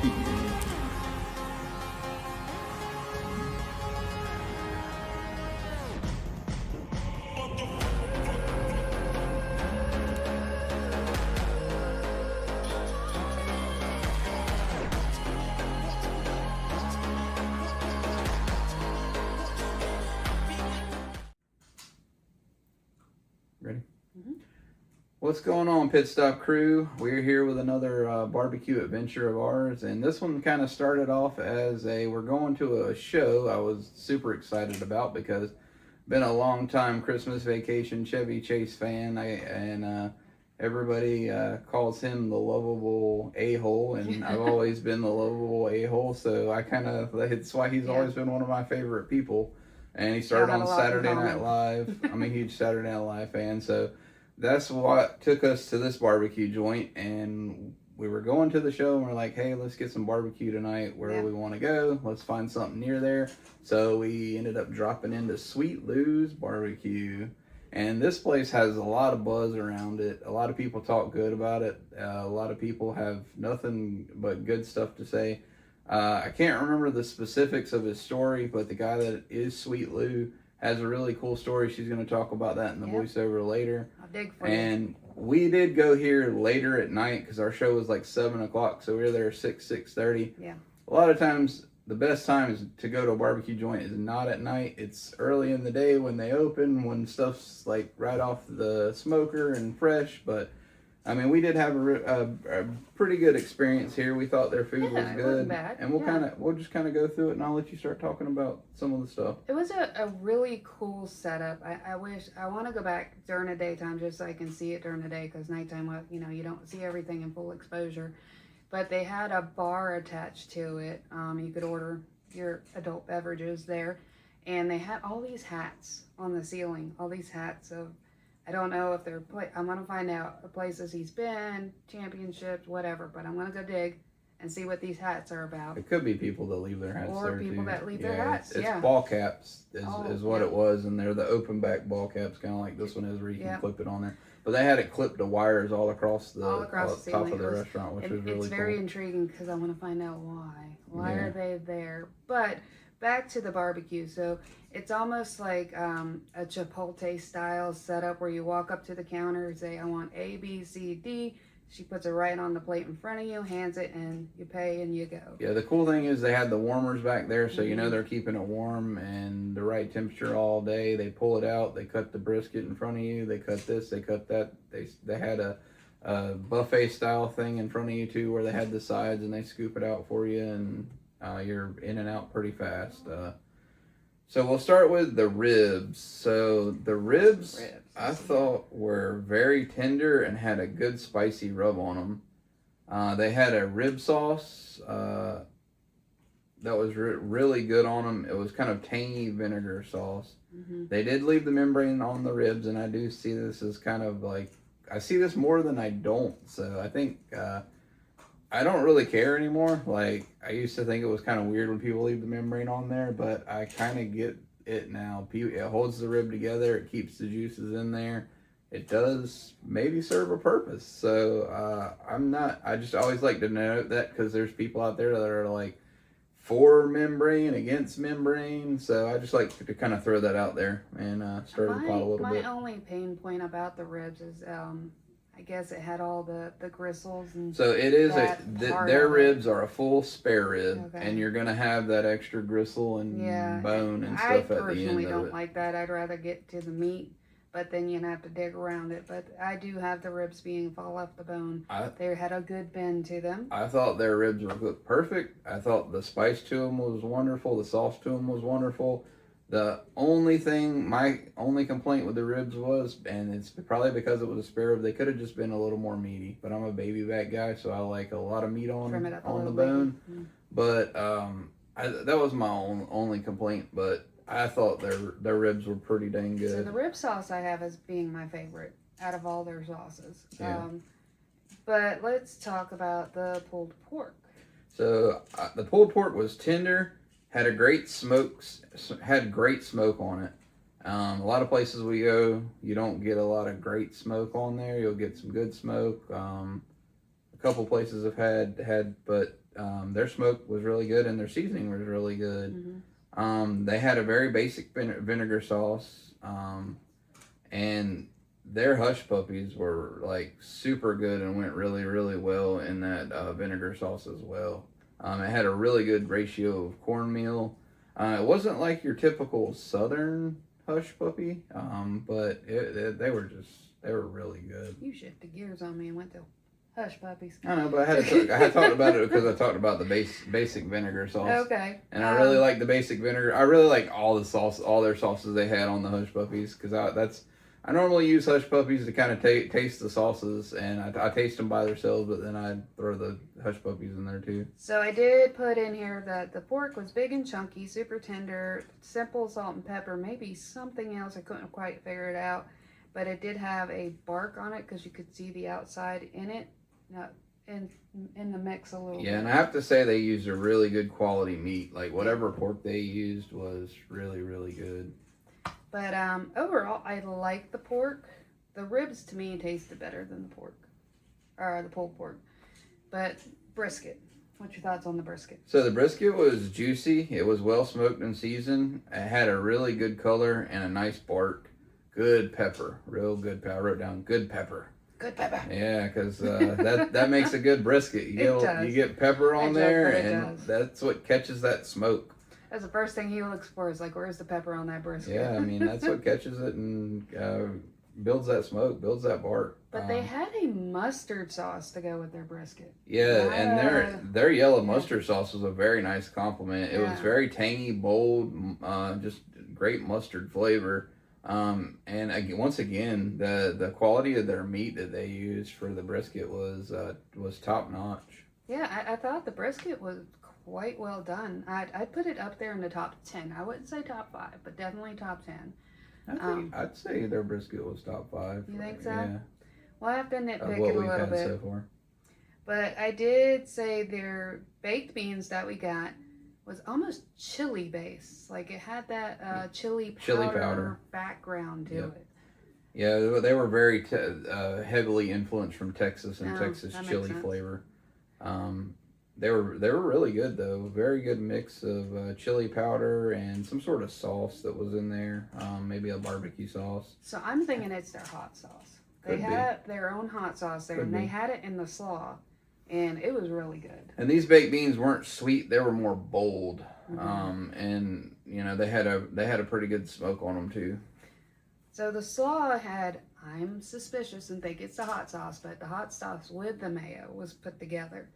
Ready? What's going on, Pit Stop crew? We're here with another barbecue adventure of ours, and this one kind of started off as we're going to a show I was super excited about because been a long time Christmas Vacation Chevy Chase fan, and everybody calls him the lovable a-hole, and I've always been the lovable a-hole, so that's why he's always been one of my favorite people. And he started on Saturday Night Live. I'm a huge Saturday Night Live fan, so that's what took us to this barbecue joint. And we were going to the show, and we're like, hey, let's get some barbecue tonight. Where do we want to go? Let's find something near there. So we ended up dropping into Sweet Lews Barbecue. And this place has a lot of buzz around it. A lot of people talk good about it. A lot of people have nothing but good stuff to say. I can't remember the specifics of his story, but the guy that is Sweet Lou has a really cool story. She's going to talk about that in the voiceover later. I'll dig for you. And we did go here later at night because our show was like 7 o'clock, so we were there 6:30. Yeah. A lot of times, the best time is to go to a barbecue joint is not at night. It's early in the day when they open, when stuff's like right off the smoker and fresh, but I mean, we did have a pretty good experience here. We thought their food was good, bad. And we'll just kind of go through it, and I'll let you start talking about some of the stuff. It was a really cool setup. I want to go back during the daytime just so I can see it during the day, because nighttime, you don't see everything in full exposure. But they had a bar attached to it. You could order your adult beverages there, and they had all these hats on the ceiling. All these hats of, I don't know if they're, I'm going to find out the places he's been, championships, whatever, but I'm going to go dig and see what these hats are about. It could be people that leave their hats or there, people too. that leave their hats, It's ball caps is what yeah. it was, and they're the open back ball caps, kind of like this one is, where you can clip it on there. But they had it clipped to wires all across the top of the restaurant, which was really cool. It's very intriguing because I want to find out why. Why are they there? But back to the barbecue. So it's almost like a Chipotle style setup where you walk up to the counter and say, I want A, B, C, D. She puts it right on the plate in front of you, hands it, and you pay and you go. Yeah, the cool thing is they had the warmers back there, so you know they're keeping it warm and the right temperature all day. They pull it out, they cut the brisket in front of you, they cut this, they cut that. They had a buffet style thing in front of you too, where they had the sides and they scoop it out for you, and you're in and out pretty fast. So we'll start with the ribs. So the ribs I thought were very tender and had a good spicy rub on them. They had a rib sauce that was really good on them. It was kind of tangy vinegar sauce. They did leave the membrane on the ribs, and I do see this as kind of like, I see this more than I don't. So I think I don't really care anymore. Like, I used to think it was kind of weird when people leave the membrane on there, but I kind of get it now. It holds the rib together. It keeps the juices in there. It does maybe serve a purpose. So I just always like to note that, because there's people out there that are like for membrane, against membrane. So I just like to kind of throw that out there and stir the pot a little bit. My only pain point about the ribs is I guess it had all the gristles and so it is their ribs are a full spare rib, and you're gonna have that extra gristle and bone and stuff at the end of it. I personally don't like that. I'd rather get to the meat, but then you'd have to dig around it. But I do have the ribs fall off the bone. They had a good bend to them. I thought their ribs were perfect. I thought the spice to them was wonderful. The sauce to them was wonderful. The only thing, my only complaint with the ribs was, and it's probably because it was a spare rib, they could have just been a little more meaty. But I'm a baby back guy, so I like a lot of meat on the bone. But that was my only complaint. But I thought their ribs were pretty dang good. So the rib sauce I have as being my favorite out of all their sauces. Yeah. But let's talk about the pulled pork. So the pulled pork was tender. Had great smoke on it. A lot of places we go, you don't get a lot of great smoke on there. You'll get some good smoke. A couple places have had, but their smoke was really good and their seasoning was really good. They had a very basic vinegar sauce, and their hush puppies were like super good and went really, really well in that vinegar sauce as well. It had a really good ratio of cornmeal. It wasn't like your typical southern hush puppy, but they were really good. You shifted gears on me and went to hush puppies. I know, but I had talked about it because I talked about the basic vinegar sauce. Okay. And I really like the basic vinegar. I really like all their sauces they had on the hush puppies, because I normally use hush puppies to kind of taste the sauces, and I taste them by themselves, but then I throw the hush puppies in there too. So I did put in here that the pork was big and chunky, super tender, simple salt and pepper, maybe something else. I couldn't quite figure it out, but it did have a bark on it because you could see the outside in it, in the mix a little bit. Yeah, and I have to say they used a really good quality meat. Like whatever pork they used was really, really good. But overall, I like the pork. The ribs to me tasted better than the pork, or the pulled pork. But brisket, what's your thoughts on the brisket? So the brisket was juicy. It was well smoked and seasoned. It had a really good color and a nice bark. Good pepper, real good pepper. I wrote down good pepper. Good pepper. Yeah, because that makes a good brisket. You get pepper on there, and that's what catches that smoke. That's the first thing he looks for, is like, where's the pepper on that brisket? Yeah, I mean, that's what catches it and builds that smoke, builds that bark. But they had a mustard sauce to go with their brisket. Yeah, and their yellow mustard sauce was a very nice compliment. It was very tangy, bold, just great mustard flavor. And once again, the quality of their meat that they used for the brisket was top notch. Yeah, I thought the brisket was quite well done. I'd put it up there in the top 10. I wouldn't say top 5, but definitely top 10. I'd say their brisket was top 5. You think so? Yeah. Well, I have to nitpick it a what we've little had bit. so far. But I did say their baked beans that we got was almost chili based. Like it had that chili powder background to it. Yeah, they were very heavily influenced from Texas and Texas chili flavor. They were really good though. Very good mix of chili powder and some sort of sauce that was in there. Maybe a barbecue sauce. So I'm thinking it's their hot sauce. They had their own hot sauce there, and they had it in the slaw, and it was really good. And these baked beans weren't sweet; they were more bold. And you know they had a pretty good smoke on them too. So the slaw had, I'm suspicious and think it's the hot sauce, but the hot sauce with the mayo was put together.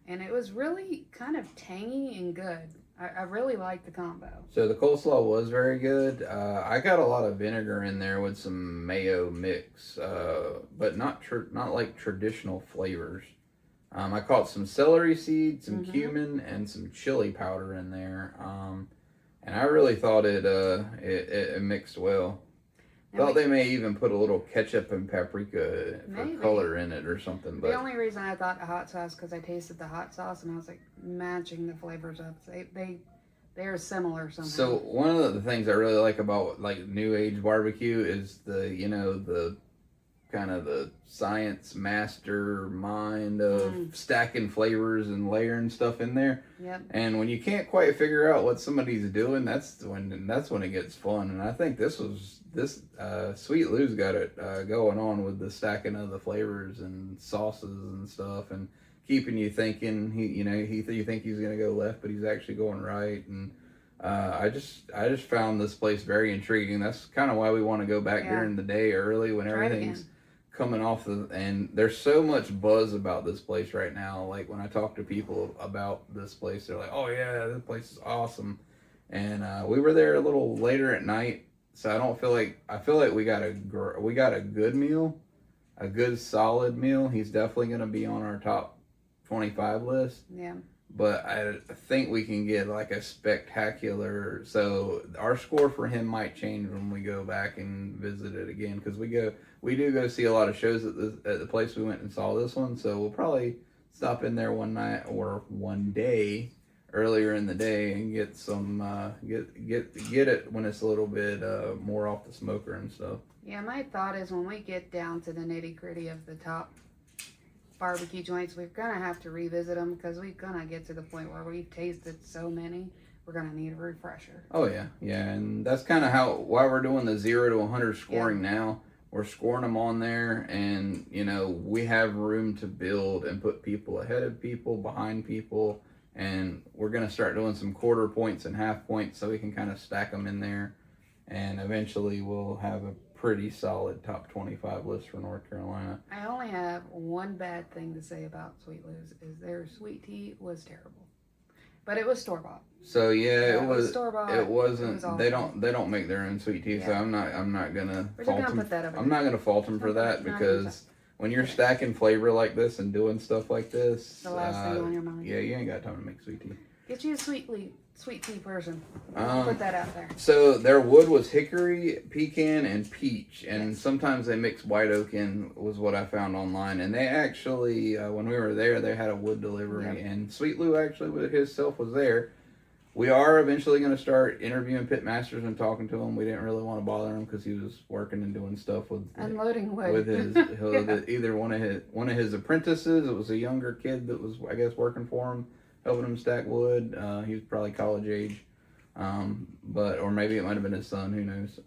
And it was really kind of tangy and good. I really liked the combo. So the coleslaw was very good. I got a lot of vinegar in there with some mayo mix, but not like traditional flavors. I caught some celery seeds, some cumin, and some chili powder in there. And I really thought it mixed well. Thought they may even put a little ketchup and paprika for color in it or something. But the only reason I thought the hot sauce, because I tasted the hot sauce and I was like matching the flavors up. They're similar somehow. So one of the things I really like about like new age barbecue is the kind of the science mastermind of stacking flavors and layering stuff in there. Yep. And when you can't quite figure out what somebody's doing, that's when it gets fun. And I think this Sweet Lews got it going on with the stacking of the flavors and sauces and stuff, and keeping you thinking. You think he's gonna go left, but he's actually going right. And I just found this place very intriguing. That's kind of why we want to go back during the day early when everything's coming off and there's so much buzz about this place right now. Like when I talk to people about this place, they're like, "Oh yeah, this place is awesome." And we were there a little later at night, so I feel like we got a good meal, a good solid meal. He's definitely going to be on our top 25 list. Yeah. But I think we can get like a spectacular. So our score for him might change when we go back and visit it again, because we do go see a lot of shows at the place we went and saw this one. So we'll probably stop in there one night or one day earlier in the day and get some get it when it's a little bit more off the smoker and stuff. Yeah, my thought is when we get down to the nitty gritty of the top barbecue joints. We're gonna have to revisit them because we're gonna get to the point where we've tasted so many. We're gonna need a refresher. Oh yeah, yeah, and that's kind of why we're doing the 0 to 100 scoring now. We're scoring them on there, and you know we have room to build and put people ahead of people, behind people, and we're gonna start doing some quarter points and half points so we can kind of stack them in there, and eventually we'll have a pretty solid top 25 list for North Carolina. I only have one bad thing to say about Sweet Lews is their sweet tea was terrible. But it was store-bought. So yeah, it was store-bought. It wasn't. It was they don't make their own sweet tea, so I'm not gonna fault them. I'm not gonna fault them for that because when you're stacking flavor like this and doing stuff like this, the last thing on your mind. Yeah, you ain't got time to make sweet tea. Get you a sweet tea person. I'll put that out there. So their wood was hickory, pecan, and peach, and sometimes they mix white oak in, was what I found online. And they actually, when we were there, they had a wood delivery, and Sweet Lou actually with himself was there. We are eventually going to start interviewing pit masters and talking to him. We didn't really want to bother him because he was working and doing stuff with unloading wood with his either one of his apprentices. It was a younger kid that was, I guess, working for him, helping him stack wood. He was probably college age, or maybe it might have been his son. Who knows?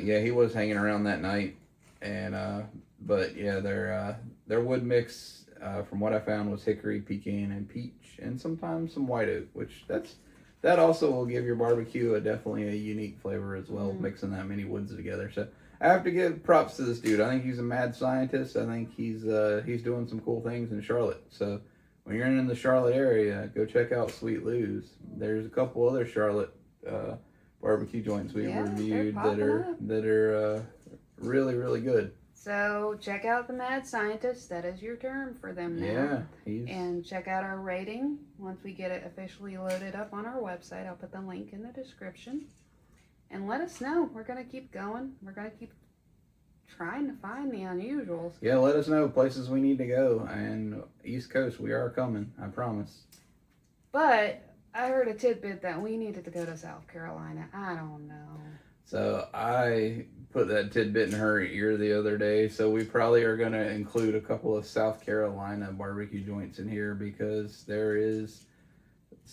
Yeah, he was hanging around that night, and but yeah, their wood mix. From what I found was hickory, pecan, and peach, and sometimes some white oak, which that also will give your barbecue definitely a unique flavor as well, mixing that many woods together. So I have to give props to this dude. I think he's a mad scientist. I think he's doing some cool things in Charlotte. So when you're in the Charlotte area, go check out Sweet Lou's. There's a couple other Charlotte barbecue joints we reviewed that are really, really good. So check out the Mad Scientist. That is your term for them now. Yeah. And check out our rating once we get it officially loaded up on our website. I'll put the link in the description. And let us know. We're going to keep going. We're going to keep trying to find the unusuals. Yeah, let us know places we need to go. And East Coast, we are coming. I promise. But I heard a tidbit that we needed to go to South Carolina. I don't know. So I put that tidbit in her ear the other day. So we probably are going to include a couple of South Carolina barbecue joints in here because there is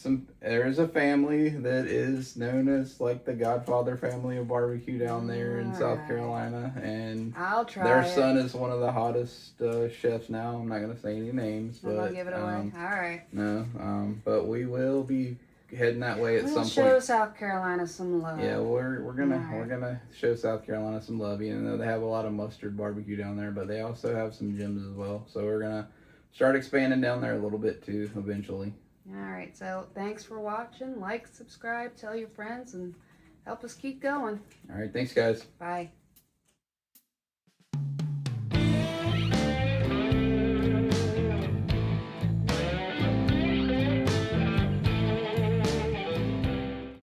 a family that is known as like the Godfather family of barbecue down there in South Carolina, and their son is one of the hottest chefs now. I'm not going to say any names, but I'll give it away. All right. No, but we will be heading that way at some point. Show South Carolina some love. Yeah, we're gonna show South Carolina some love. You know, they have a lot of mustard barbecue down there, but they also have some gems as well. So we're gonna start expanding down there a little bit too eventually. All right. So thanks for watching. Like, subscribe, tell your friends, and help us keep going. All right. Thanks, guys. Bye.